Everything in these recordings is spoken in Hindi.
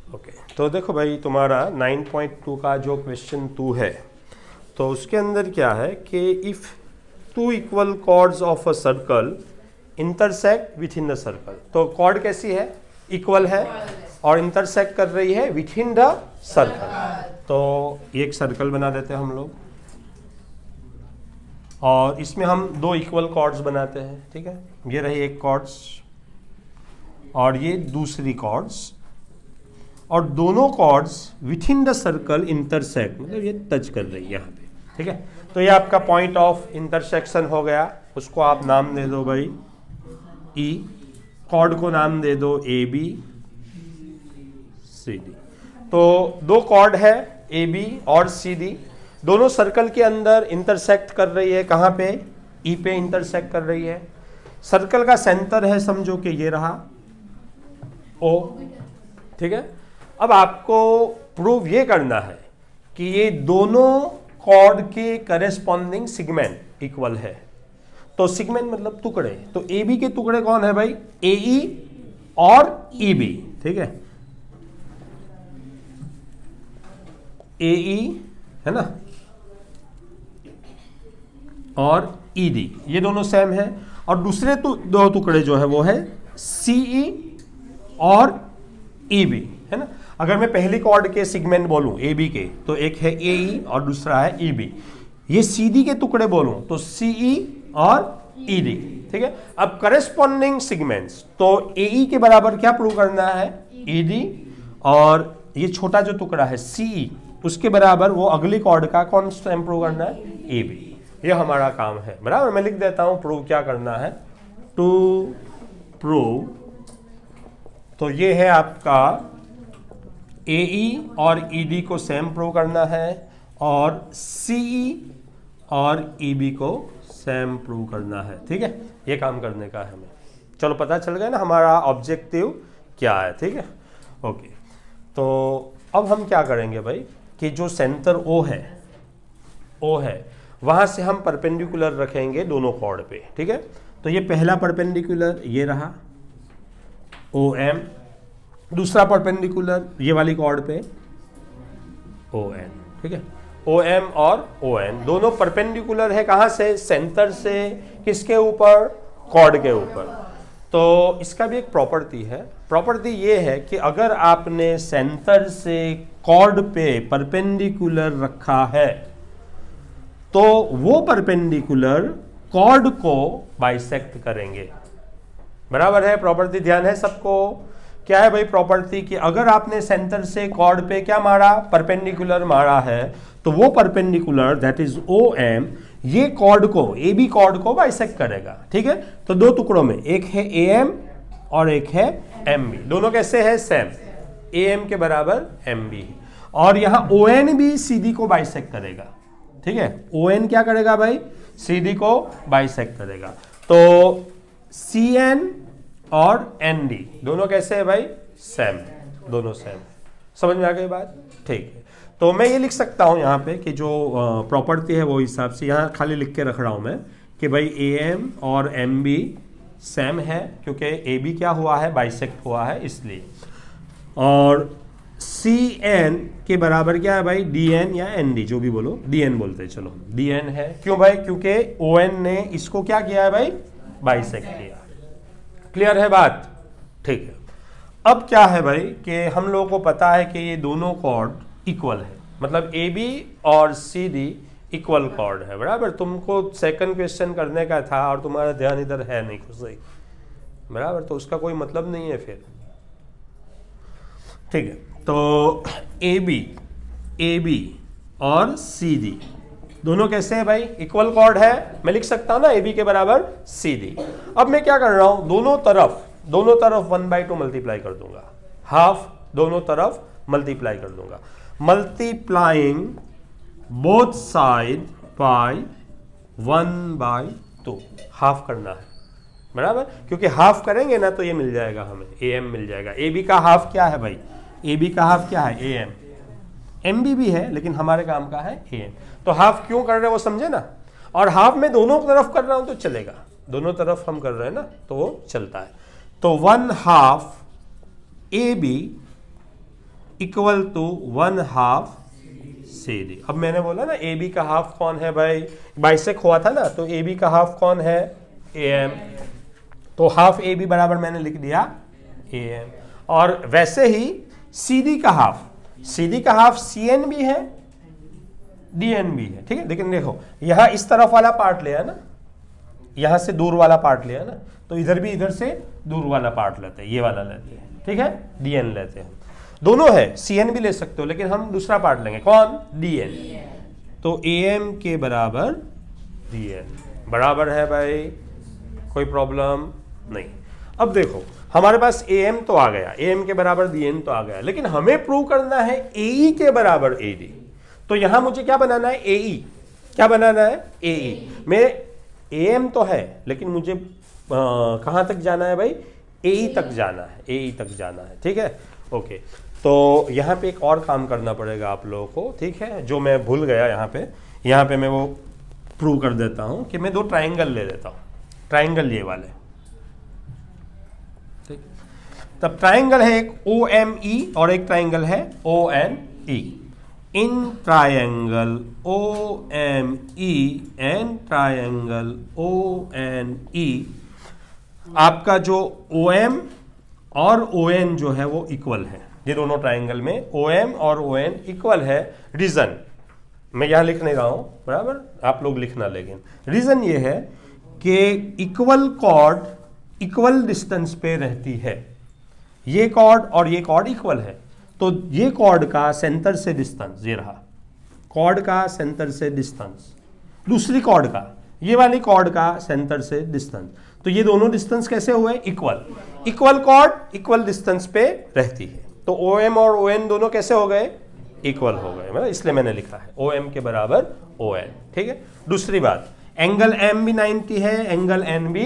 ओके तो देखो भाई, तुम्हारा 9.2 का जो क्वेश्चन 2 है, तो उसके अंदर क्या है कि if two equal chords of a circle intersect within the circle, तो कॉर्ड कैसी है, इक्वल है और इंटरसेक्ट कर रही है विथ इन द सर्कल। तो एक सर्कल बना देते हैं हम लोग, और इसमें हम दो इक्वल कॉर्ड्स बनाते हैं। ठीक है, ये रही एक कॉर्ड्स और ये दूसरी कॉर्ड्स, और दोनों chords within the circle intersect, मतलब ये टच कर रही है यहाँ पे। ठीक है, तो ये आपका पॉइंट ऑफ इंटरसेक्शन हो गया, उसको आप नाम दे दो भाई ई, कॉर्ड को नाम दे दो ए बी सी डी। तो दो कॉर्ड है ए बी और सी डी, दोनों सर्कल के अंदर इंटरसेक्ट कर रही है। कहाँ पे, ई पे इंटरसेक्ट कर रही है। सर्कल का सेंटर है, समझो कि ये रहा ओ। ठीक है, अब आपको प्रूव ये करना है कि ये दोनों कॉर्ड के करेस्पॉन्डिंग सेगमेंट इक्वल है। तो सेगमेंट मतलब टुकड़े, तो ए बी के टुकड़े कौन है भाई, ए ई और ई बी। ठीक है, ए ई है ना, और ई डी, ये दोनों सेम है। और दूसरे दो टुकड़े जो है वो है सी ई और ई बी, है ना। अगर मैं पहली कॉर्ड के सेगमेंट बोलूं ए बी के, तो एक है ए ई और दूसरा है ई बी। ये सी डी के टुकड़े बोलूं तो सी ई और ई डी। ठीक है, अब करेस्पॉन्डिंग सेगमेंट्स, तो ए ई के बराबर क्या प्रूव करना है, ई डी, और ये छोटा जो टुकड़ा है सी ई, उसके बराबर वो अगली कॉर्ड का कौन सा प्रूव करना है, ए बी। ये हमारा काम है, बराबर। मैं लिख देता हूं प्रूव क्या करना है, टू प्रूव, तो ये है आपका ए ई और ई डी को सेम प्रूव करना है, और सी ई और ई बी को सेम प्रूव करना है। ठीक है, ये काम करने का है हमें। चलो पता चल गया ना हमारा ऑब्जेक्टिव क्या है। ठीक है, ओके। तो अब हम क्या करेंगे भाई कि जो सेंटर ओ है वहां से हम परपेंडिकुलर रखेंगे दोनों कॉर्ड पे। ठीक है, तो ये पहला परपेंडिकुलर ये रहा ओ एम, दूसरा परपेंडिकुलर ये वाली कॉर्ड पे ओ एन। ठीक है, ओ एम और ओ एन दोनों परपेंडिकुलर है, कहां से, सेंटर से, किसके ऊपर, कॉर्ड के ऊपर। तो इसका भी एक प्रॉपर्टी है। प्रॉपर्टी ये है कि अगर आपने सेंटर से कॉर्ड पे परपेंडिकुलर रखा है, तो वो परपेंडिकुलर कॉर्ड को बाइसेक्ट करेंगे। बराबर है, प्रॉपर्टी ध्यान है सबको। क्या है भाई प्रॉपर्टी कि अगर आपने सेंटर से कॉर्ड पे क्या मारा, परपेंडिकुलर मारा है, तो वो perpendicular that is O M, ये कॉर्ड को, ए बी कॉर्ड को बाइसेक्ट करेगा। ठीक है, तो दो टुकड़ों में, एक है ए एम और एक है एम बी, दोनों कैसे है, सेम, ए एम के बराबर एम बी। और यहां ओ एन भी सी डी को बाइसेक्ट करेगा। ठीक है, ओ एन क्या करेगा भाई, सी डी को बाइसेक्ट करेगा। तो सी एन और एन डी दोनों कैसे है भाई, सेम, दोनों सेम। समझ में आ गई बात, ठीक है। तो मैं ये लिख सकता हूं यहाँ पे कि जो प्रॉपर्टी है वो हिसाब से यहाँ खाली लिख के रख रहा हूं मैं कि भाई ए एम और एम बी सेम है, क्योंकि ए बी क्या हुआ है, बाइसेक्ट हुआ है इसलिए। और सी एन के बराबर क्या है भाई, डी एन या एन डी, जो भी बोलो, डी एन बोलते हैं, चलो डी एन है। क्यों भाई, क्योंकि ओ एन ने इसको क्या किया है भाई, बाइसेक्ट किया। क्लियर है बात, ठीक है। अब क्या है भाई कि हम लोगों को पता है कि ये दोनों कॉर्ड इक्वल है, मतलब ए बी और सी डी इक्वल कॉर्ड है। बराबर, तुमको सेकंड क्वेश्चन करने का था और तुम्हारा ध्यान इधर है नहीं कुछ सही, बराबर, तो उसका कोई मतलब नहीं है फिर। ठीक है, तो ए बी और सी डी दोनों कैसे है भाई, इक्वल कॉर्ड है। मैं लिख सकता हूं ना ए बी के बराबर सी डी। अब मैं क्या कर रहा हूं, दोनों तरफ 1/2 मल्टीप्लाई कर दूंगा, हाफ दोनों तरफ मल्टीप्लाई कर दूंगा, multiplying both side by 1/2, half करना है। बराबर, क्योंकि हाफ करेंगे ना तो ये मिल जाएगा हमें, ए एम मिल जाएगा। ए बी का हाफ क्या है भाई, ए बी का हाफ क्या है, ए एम। एम बी भी है लेकिन हमारे काम का है ए एम। तो हाफ क्यों कर रहे हैं वो समझे ना, और हाफ में दोनों तरफ कर रहा हूं तो चलेगा, दोनों तरफ हम कर रहे हैं ना तो वो चलता है। तो 1/2 A B equal to 1/2 CD। अब मैंने बोला ना ए बी का हाफ कौन है भाई, बाइसेक हुआ था ना, तो ए बी का हाफ कौन है, AM। तो हाफ ए बी बराबर मैंने लिख दिया AM। और वैसे ही CD का हाफ, CD का हाफ CN भी है, DN भी है, ठीक है। लेकिन देखो यहां इस तरफ वाला पार्ट लिया ना, यहां से दूर वाला पार्ट लिया ना, तो इधर भी इधर से दूर वाला पार्ट लेते हैं, ये वाला लेते हैं, ठीक है, DN लेते हैं। दोनों है, CN भी ले सकते हो, लेकिन हम दूसरा पार्ट लेंगे, कौन, DN। तो AM के बराबर DN बराबर है भाई, कोई प्रॉब्लम नहीं। अब देखो हमारे पास AM तो आ गया, AM के बराबर DN तो आ गया, लेकिन हमें प्रूव करना है AE के बराबर AD। तो यहां मुझे क्या बनाना है, AE। क्या बनाना है, AE। मेरे AM तो है, लेकिन मुझे कहां तक जाना है भाई, AE तक जाना है, AE तक जाना है, ठीक है, ओके। तो यहाँ पे एक और काम करना पड़ेगा आप लोगों को, ठीक है, जो मैं भूल गया यहाँ पे मैं वो प्रूव कर देता हूँ कि मैं 2 ट्राइंगल ले लेता हूँ, ट्राइंगल ये वाले, ठीक। तब ट्राइंगल है एक OME और एक ट्राइंगल है ONE। In triangle OME and triangle ONE आपका जो OM और ON जो है वो इक्वल है। ये दोनों ट्राइंगल में OM और ON इक्वल है। रीजन मैं यहां लिख नहीं रहा हूं, बराबर, आप लोग लिखना, लेकिन रीजन ये है कि इक्वल कॉर्ड इक्वल डिस्टेंस पे रहती है। ये कॉर्ड और ये कॉर्ड इक्वल है, तो ये कॉर्ड का सेंटर से डिस्टेंस, ये रहा कॉर्ड का सेंटर से डिस्टेंस, दूसरी कॉर्ड का, ये वाली कॉर्ड का सेंटर से डिस्टेंस, तो ये दोनों डिस्टेंस कैसे हुए, equal. Equal cord equal distance पे रहती है, तो OM और ON दोनों कैसे हो गए, इक्वल हो गए, मतलब इसलिए मैंने लिखा है OM के बराबर ON, ठीक है। दूसरी बात, एंगल M भी 90 है, एंगल N भी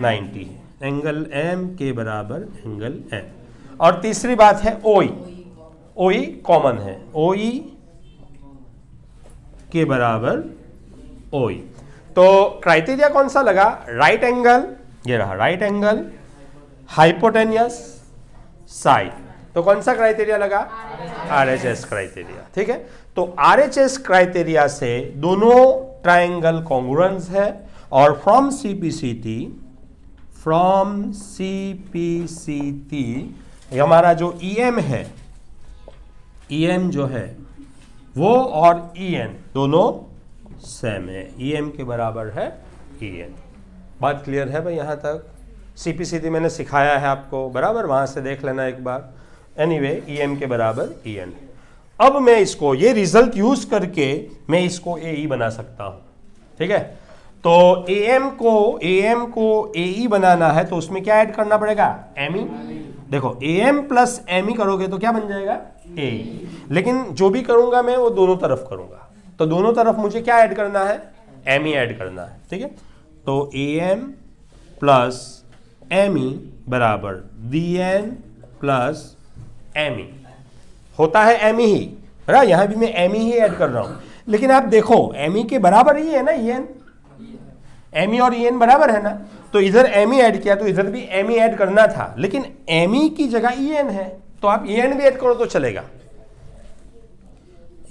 90 है, एंगल M के बराबर एंगल N। और तीसरी बात है OE, OE कॉमन है, OE के बराबर OE। तो क्राइटेरिया कौन सा लगा, राइट एंगल, ये रहा राइट एंगल, हाइपोटेनियस, साइड, तो कौन सा क्राइटेरिया लगा, RHS क्राइटेरिया, ठीक है। तो RHS क्राइटेरिया से दोनों ट्राइंगल कॉन्ग्रुएंस है, और फ्रॉम CPCT हमारा जो EM है, EM जो है वो और EN दोनों सेम है, EM के बराबर है EN। बात क्लियर है भाई यहां तक। CPCT मैंने सिखाया है आपको, बराबर, वहां से देख लेना एक बार। एनीवे EM के बराबर EN। अब मैं इसको, ये रिजल्ट यूज करके मैं इसको AE बना सकता हूं, ठीक है। तो AM को AE बनाना है, तो उसमें क्या ऐड करना पड़ेगा, ME। देखो AM प्लस ME करोगे तो क्या बन जाएगा, AE। लेकिन जो भी करूंगा मैं वो दोनों तरफ करूंगा, तो दोनों तरफ मुझे क्या ऐड करना है, ME ऐड करना है, ठीक है। तो AM प्लस ME बराबर DN प्लस ME होता है ME ही, है, यहां भी मैं ME ही ऐड कर रहा हूं। लेकिन आप देखो ME के बराबर ही है ना EN, ME और EN बराबर है ना, तो इधर ME ऐड किया तो इधर भी ME ऐड करना था, लेकिन ME की जगह EN है, तो आप EN भी ऐड करो तो चलेगा,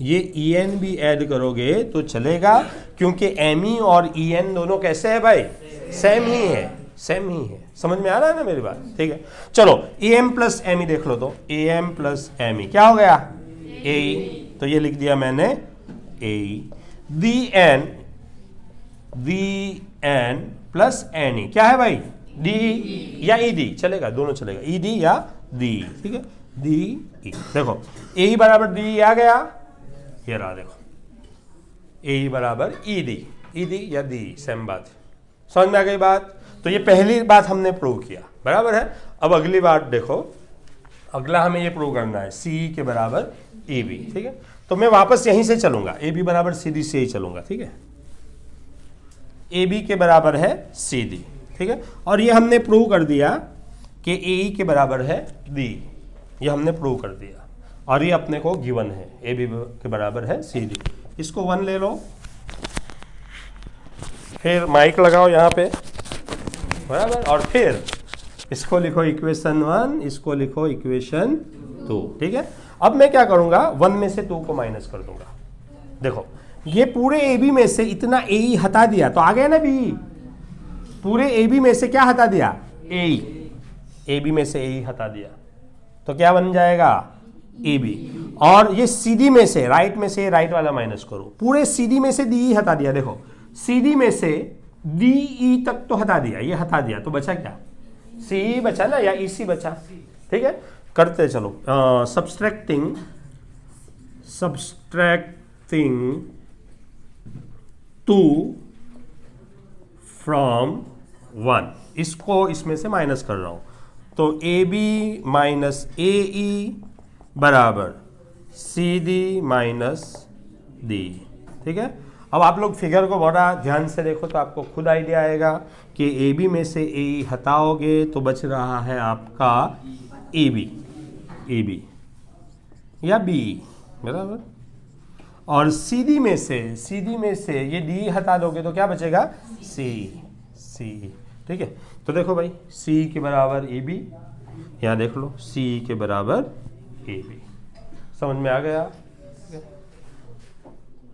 ये EN भी ऐड करोगे तो चलेगा, क्योंकि ME और EN दोनों कैसे है भाई, सेम ही है, सेम ही है। समझ में आ रहा है ना मेरी बात, ठीक है। चलो AM प्लस ME देख लो, तो AM प्लस ME क्या हो गया, AE, तो ये लिख दिया मैंने AE। DN प्लस NE क्या है भाई, DE या ED, चलेगा, दोनों चलेगा, ED या DE, ठीक है, DE। देखो AE बराबर DE आ गया, ये रहा, देखो AE बराबर ED या DE, सेम बात, समझ में आ गई बात। तो ये पहली बात हमने प्रूव किया, बराबर है। अब अगली बात देखो, अगला हमें ये प्रूव करना है CE के बराबर EB, ठीक है। तो मैं वापस यहीं से चलूंगा, AB बराबर CD से ही चलूंगा, ठीक है। AB के बराबर है CD, ठीक है। और ये हमने प्रूव कर दिया कि AE के बराबर है DE, ये हमने प्रूव कर दिया, और ये अपने को गिवन है, AB के बराबर है CD। इसको 1 ले लो, फिर माइक लगाओ यहाँ पे, बराबर, और फिर इसको लिखो इक्वेशन 1, इसको लिखो इक्वेशन 2, ठीक है। अब मैं क्या करूंगा, 1 में से 2 को माइनस कर दूंगा। देखो ये पूरे ए बी में से इतना ए ई हटा दिया तो आ गया ना बी। पूरे ए बी में से क्या हटा दिया, ए बी में से ए हटा दिया तो क्या बन जाएगा, ए बी। और ये सी डी में से, राइट में से राइट वाला माइनस करो, पूरे सी डी में से डी ई हटा दिया। देखो सी डी में से डी ई तक तो हटा दिया, ये हटा दिया तो बचा क्या, सी ई बचा ना, या ई सी बचा, ठीक है। करते चलो, सब्सट्रैक्टिंग 2 फ्रॉम 1, इसको इसमें से माइनस कर रहा हूं तो ए बी माइनस ए ई बराबर सी डी माइनस डी, ठीक है। अब आप लोग फिगर को बड़ा ध्यान से देखो तो आपको खुद आइडिया आएगा कि ए बी में से ए ई हटाओगे तो बच रहा है आपका ए बी या बी, बराबर। और सी डी में से ये डी हटा दोगे तो क्या बचेगा, सी, ठीक है। तो देखो भाई सी के बराबर ए बी, यहाँ देख लो सी के बराबर ए बी, समझ में आ गया।